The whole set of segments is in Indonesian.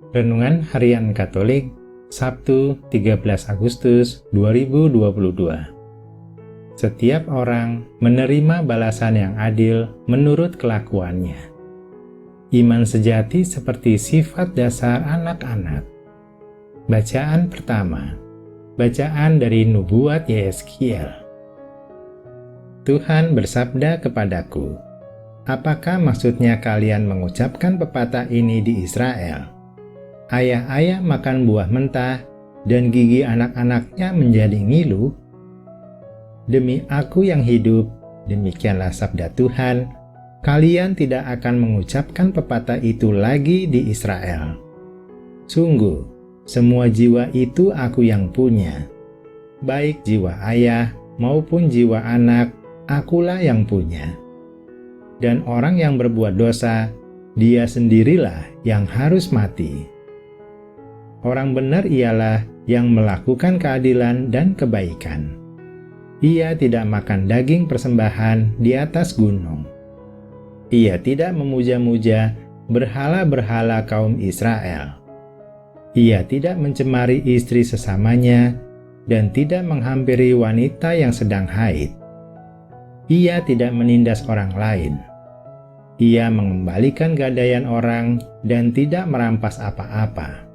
Renungan Harian Katolik, Sabtu 13 Agustus 2022. Setiap orang menerima balasan yang adil menurut kelakuannya. Iman sejati seperti sifat dasar anak-anak. Bacaan pertama. Bacaan dari Nubuat Yeskiel. Tuhan bersabda kepadaku, apakah maksudnya kalian mengucapkan pepatah ini di Israel? Ayah-ayah makan buah mentah, dan gigi anak-anaknya menjadi ngilu? Demi aku yang hidup, demikianlah sabda Tuhan, kalian tidak akan mengucapkan pepatah itu lagi di Israel. Sungguh, semua jiwa itu aku yang punya. Baik jiwa ayah maupun jiwa anak, akulah yang punya. Dan orang yang berbuat dosa, dia sendirilah yang harus mati. Orang benar ialah yang melakukan keadilan dan kebaikan. Ia tidak makan daging persembahan di atas gunung. Ia tidak memuja-muja berhala-berhala kaum Israel. Ia tidak mencemari istri sesamanya dan tidak menghampiri wanita yang sedang haid. Ia tidak menindas orang lain. Ia mengembalikan gadaian orang dan tidak merampas apa-apa.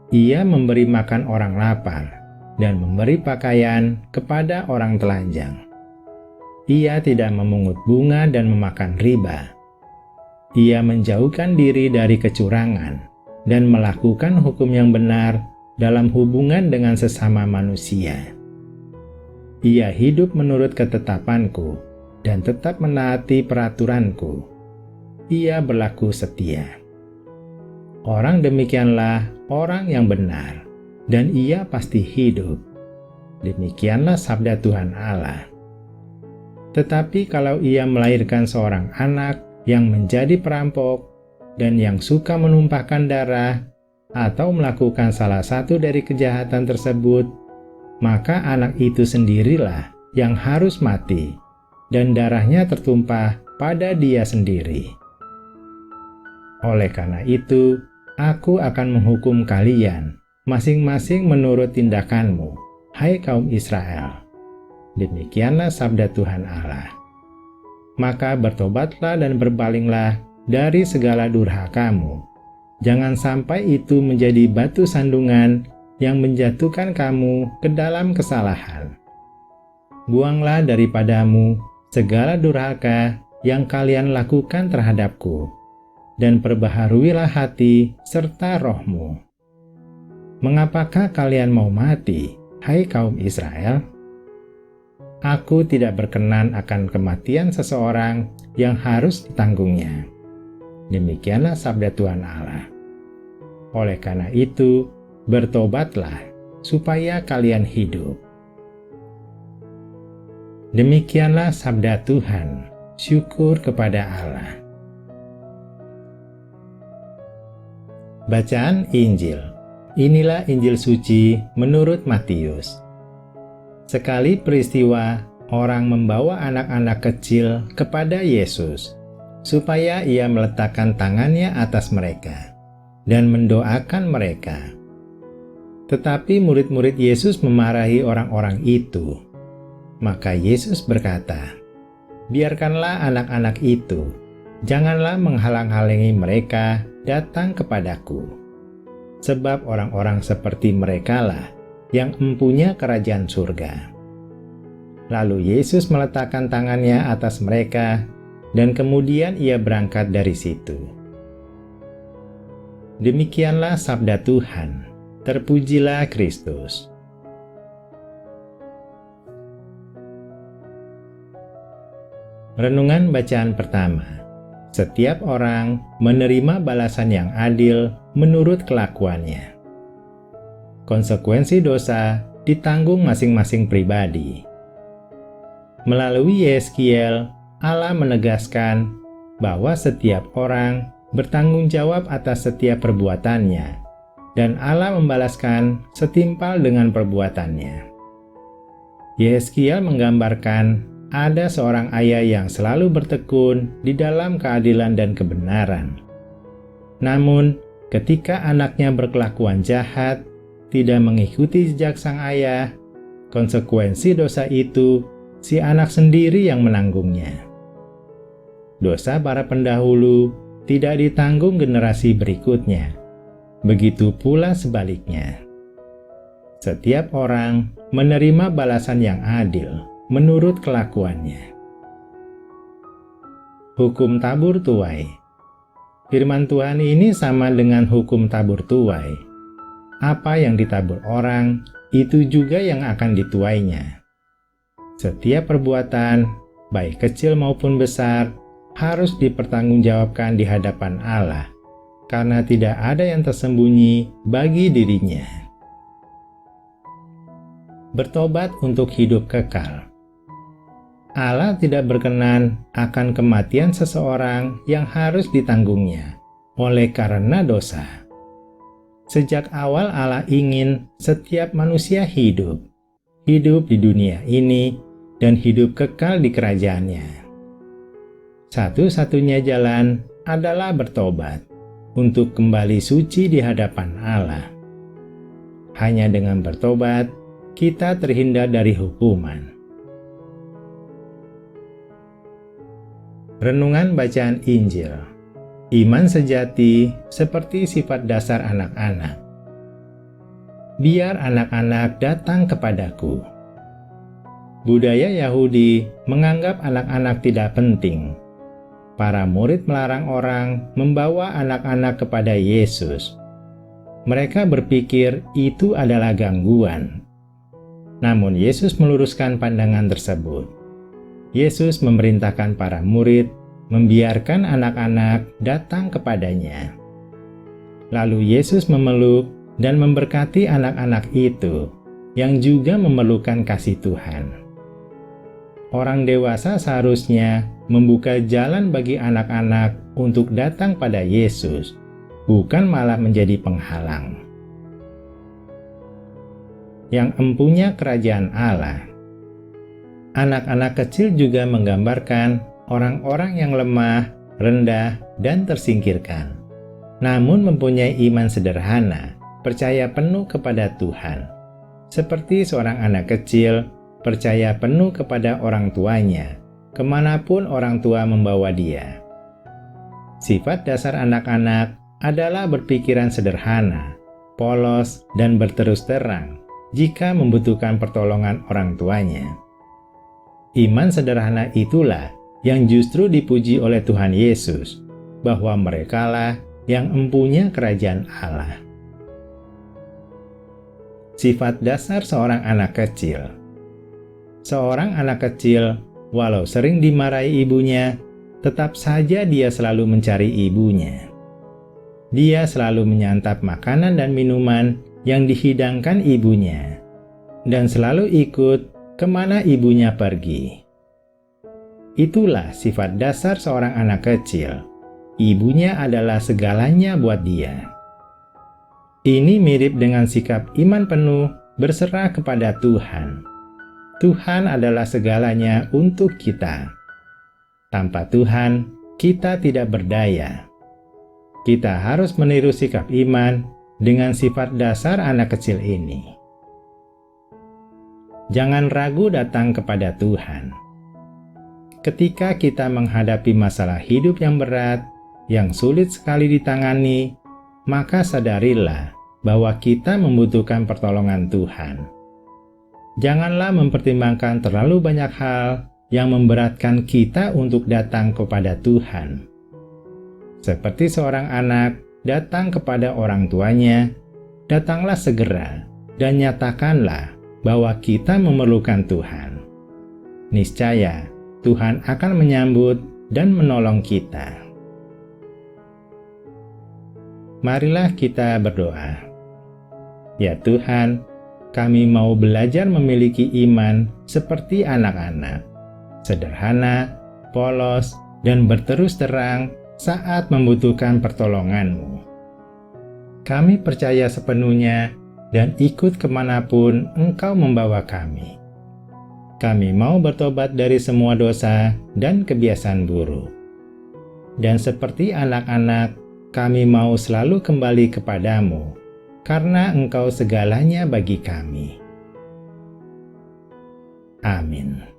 Ia memberi makan orang lapar dan memberi pakaian kepada orang telanjang. Ia tidak memungut bunga dan memakan riba. Ia menjauhkan diri dari kecurangan dan melakukan hukum yang benar dalam hubungan dengan sesama manusia. Ia hidup menurut ketetapanku dan tetap menaati peraturanku. Ia berlaku setia. Orang demikianlah orang yang benar, dan ia pasti hidup. Demikianlah sabda Tuhan Allah. Tetapi kalau ia melahirkan seorang anak yang menjadi perampok, dan yang suka menumpahkan darah, atau melakukan salah satu dari kejahatan tersebut, maka anak itu sendirilah yang harus mati, dan darahnya tertumpah pada dia sendiri. Oleh karena itu, aku akan menghukum kalian, masing-masing menurut tindakanmu, hai kaum Israel. Demikianlah sabda Tuhan Allah. Maka bertobatlah dan berpalinglah dari segala durhakamu. Jangan sampai itu menjadi batu sandungan yang menjatuhkan kamu ke dalam kesalahan. Buanglah daripadamu segala durhaka yang kalian lakukan terhadapku, dan perbaharuilah hati serta rohmu. Mengapakah kalian mau mati, hai kaum Israel? Aku tidak berkenan akan kematian seseorang yang harus ditanggungnya. Demikianlah sabda Tuhan Allah. Oleh karena itu, bertobatlah supaya kalian hidup. Demikianlah sabda Tuhan. Syukur kepada Allah. Bacaan Injil. Inilah Injil suci menurut Matius. Sekali peristiwa, orang membawa anak-anak kecil kepada Yesus, supaya ia meletakkan tangannya atas mereka dan mendoakan mereka. Tetapi murid-murid Yesus memarahi orang-orang itu. Maka Yesus berkata, biarkanlah anak-anak itu, janganlah menghalang-halangi mereka datang kepadaku. Sebab orang-orang seperti merekalah yang empunya kerajaan surga. Lalu Yesus meletakkan tangannya atas mereka, dan kemudian ia berangkat dari situ. Demikianlah sabda Tuhan. Terpujilah Kristus. Renungan bacaan pertama. Setiap orang menerima balasan yang adil menurut kelakuannya. Konsekuensi dosa ditanggung masing-masing pribadi. Melalui Yeskiel, Allah menegaskan bahwa setiap orang bertanggung jawab atas setiap perbuatannya, dan Allah membalaskan setimpal dengan perbuatannya. Yeskiel menggambarkan ada seorang ayah yang selalu bertekun di dalam keadilan dan kebenaran. Namun, ketika anaknya berkelakuan jahat, tidak mengikuti jejak sang ayah, konsekuensi dosa itu si anak sendiri yang menanggungnya. Dosa para pendahulu tidak ditanggung generasi berikutnya. Begitu pula sebaliknya. Setiap orang menerima balasan yang adil menurut kelakuannya. Hukum tabur tuai. Firman Tuhan ini sama dengan hukum tabur tuai. Apa yang ditabur orang, itu juga yang akan dituainya. Setiap perbuatan, baik kecil maupun besar, harus dipertanggungjawabkan di hadapan Allah, karena tidak ada yang tersembunyi bagi dirinya. Bertobat untuk hidup kekal. Allah tidak berkenan akan kematian seseorang yang harus ditanggungnya oleh karena dosa. Sejak awal Allah ingin setiap manusia hidup di dunia ini dan hidup kekal di kerajaannya. Satu-satunya jalan adalah bertobat untuk kembali suci di hadapan Allah. Hanya dengan bertobat, kita terhindar dari hukuman. Renungan bacaan Injil. Iman sejati seperti sifat dasar anak-anak. Biar anak-anak datang kepadaku. Budaya Yahudi menganggap anak-anak tidak penting. Para murid melarang orang membawa anak-anak kepada Yesus. Mereka berpikir itu adalah gangguan. Namun Yesus meluruskan pandangan tersebut. Yesus memerintahkan para murid membiarkan anak-anak datang kepadanya. Lalu Yesus memeluk dan memberkati anak-anak itu yang juga memerlukan kasih Tuhan. Orang dewasa seharusnya membuka jalan bagi anak-anak untuk datang pada Yesus, bukan malah menjadi penghalang. Yang empunya kerajaan Allah. Anak-anak kecil juga menggambarkan orang-orang yang lemah, rendah, dan tersingkirkan. Namun mempunyai iman sederhana, percaya penuh kepada Tuhan. Seperti seorang anak kecil, percaya penuh kepada orang tuanya, kemanapun orang tua membawa dia. Sifat dasar anak-anak adalah berpikiran sederhana, polos, dan berterus terang jika membutuhkan pertolongan orang tuanya. Iman sederhana itulah yang justru dipuji oleh Tuhan Yesus, bahwa merekalah yang empunya kerajaan Allah. Sifat dasar seorang anak kecil. Seorang anak kecil, walau sering dimarahi ibunya, tetap saja dia selalu mencari ibunya. Dia selalu menyantap makanan dan minuman yang dihidangkan ibunya, dan selalu ikut kemana ibunya pergi. Itulah sifat dasar seorang anak kecil. Ibunya adalah segalanya buat dia. Ini mirip dengan sikap iman penuh berserah kepada Tuhan. Tuhan adalah segalanya untuk kita. Tanpa Tuhan, kita tidak berdaya. Kita harus meniru sikap iman dengan sifat dasar anak kecil ini. Jangan ragu datang kepada Tuhan. Ketika kita menghadapi masalah hidup yang berat, yang sulit sekali ditangani, maka sadarilah bahwa kita membutuhkan pertolongan Tuhan. Janganlah mempertimbangkan terlalu banyak hal yang memberatkan kita untuk datang kepada Tuhan. Seperti seorang anak datang kepada orang tuanya, datanglah segera dan nyatakanlah bahwa kita memerlukan Tuhan. Niscaya Tuhan akan menyambut dan menolong kita. Marilah kita berdoa. Ya Tuhan, kami mau belajar memiliki iman seperti anak-anak, sederhana, polos, dan berterus terang saat membutuhkan pertolongan-Mu. Kami percaya sepenuhnya dan ikut kemanapun Engkau membawa kami. Kami mau bertobat dari semua dosa dan kebiasaan buruk. Dan seperti anak-anak, Kami mau selalu kembali kepadamu, karena Engkau segalanya bagi kami. Amin.